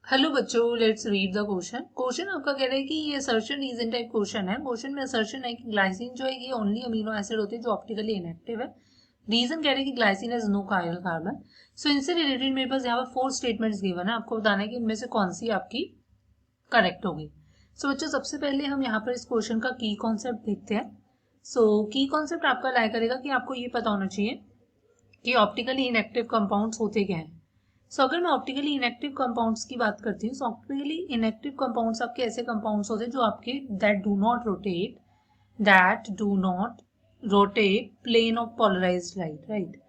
Hello बच्चों, let's read the question. Question आपका कह रहा है कि ये असर्शन रीजन टाइप क्वेश्चन है। क्वेश्चन में असर्शन है कि ग्लाइसिन जो है ये ओनली अमीनो एसिड होते हैं जो ऑप्टिकली इनएक्टिव है। रीजन कह रहे हैं कि glycine has no chiral carbon. So इनसे रिलेटेड मेरे पास यहाँ पर 4 स्टेटमेंट्स गिवन है। आपको बताना है कि इनमें से कौन सी आपकी करेक्ट होगी। सो बच्चों, सबसे पहले हम यहाँ पर इस क्वेश्चन का की कॉन्सेप्ट देखते हैं। सो की कॉन्सेप्ट आपका लाया करेगा कि आपको ये पता होना चाहिए कि ऑप्टिकली इनएक्टिव कंपाउंड्स होते क्या हैं। सो अगर मैं ऑप्टिकली इनएक्टिव कंपाउंड्स की बात करती हूँ, ऑप्टिकली इनएक्टिव कंपाउंड्स आपके ऐसे कंपाउंड्स होते हैं जो आपके that do not rotate plane of polarised light, right.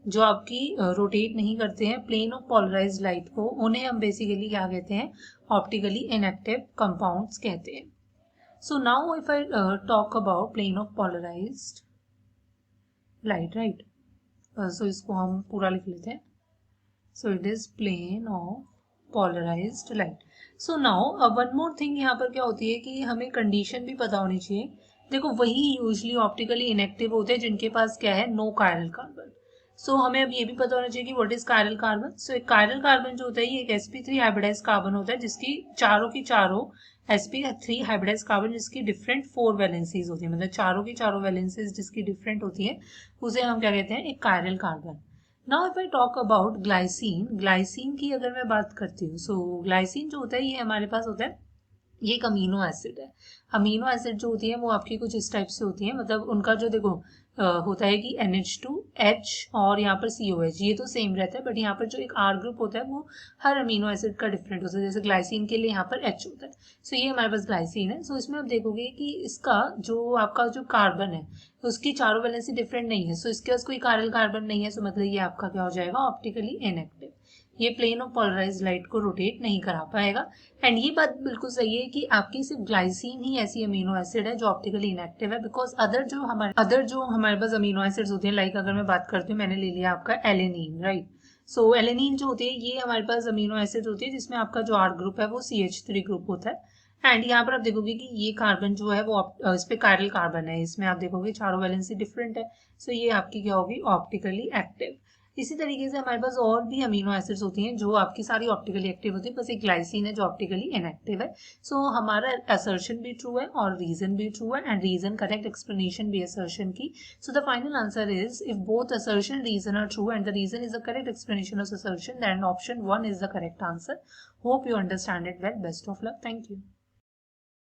जो आपकी रोटेट नहीं करते हैं प्लेन ऑफ पोलराइज्ड लाइट को, उन्हें हम बेसिकली क्या कहते हैं, ऑप्टिकली इनएक्टिव कंपाउंड्स कहते हैं। So now if I talk about plane of polarised light, right, so इसको हम पूरा लिख लेते हैं। So it is plane of polarized light. So now one more thing यहाँ पर क्या होती है कि हमें कंडीशन भी पता होनी चाहिए। देखो, वही यूजली ऑप्टिकली इनएक्टिव होते हैं जिनके पास क्या है, नो कायरल कार्बन। सो हमें अब ये भी पता होना चाहिए कि व्हाट इज कायरल कार्बन। सो एक कायरल कार्बन जो होता है ये एक sp3 हाइब्रिडाइज कार्बन होता है जिसकी चारों की चारों sp3 हाइब्रिडाइज कार्बन जिसकी डिफरेंट 4 वैलेंसीज होती है, मतलब चारों की चारों वैलेंसीज जिसकी डिफरेंट होती है, उसे हम क्या कहते हैं, एक chiral carbon. Now if I talk about glycine, glycine की अगर मैं बात करती हूँ, सो ग्लाइसिन जो होता है ये हमारे पास होता है, ये एक अमीनो एसिड है। अमीनो एसिड जो होती है वो आपकी कुछ इस टाइप से होती है, मतलब उनका जो देखो होता है कि NH2H और यहाँ पर COH, ये तो सेम रहता है, बट यहाँ पर जो एक R ग्रुप होता है वो हर अमीनो एसिड का डिफरेंट होता है। जैसे ग्लाइसिन के लिए यहाँ पर H होता है। सो ये हमारे पास ग्लाइसिन है। सो इसमें आप देखोगे कि इसका जो आपका जो कार्बन है उसकी चारों वैलेंसी डिफरेंट नहीं है। सो इसके पास कोई कायरल कार्बन नहीं है। सो मतलब ये आपका क्या हो जाएगा, ऑप्टिकली इनएक्टिव। ये प्लेन ऑफ पोलराइज्ड लाइट को रोटेट नहीं करा पाएगा। एंड ये बात बिल्कुल सही है कि आपकी सिर्फ ग्लाइसिन ही ऐसी अमीनो एसिड है जो ऑप्टिकली इनएक्टिव है, बिकॉज अदर जो हमारे पास अमीनो एसिड्स होते हैं, लाइक अगर मैं बात करती हूँ, मैंने ले लिया आपका एलेनिन, राइट। सो एलेनिन जो होती है ये हमारे पास अमीनो एसिड होती है जिसमें आपका जो R ग्रुप है वो CH3 ग्रुप होता है। एंड यहाँ पर आप देखोगे कि ये कार्बन जो है वो इस पे कायरल कार्बन है, इसमें आप देखोगे चारों वैलेंसी डिफरेंट है। सो ये आपकी क्या होगी, ऑप्टिकली एक्टिव। इसी तरीके से हमारे पास और भी अमीनो एसिड्स होती हैं जो आपकी सारी ऑप्टिकली एक्टिव होती है, बस एक ग्लाइसिन है जो ऑप्टिकली इनएक्टिव है। सो हमारा असर्शन भी ट्रू है और रीजन भी ट्रू है, एंड रीजन करेक्ट एक्सप्लेनेशन भी असर्शन की। So the final answer is if both assertion reason are true and the reason is the correct explanation of assertion, then option 1 is the correct answer. Hope you understand it well. Best of luck. Thank you.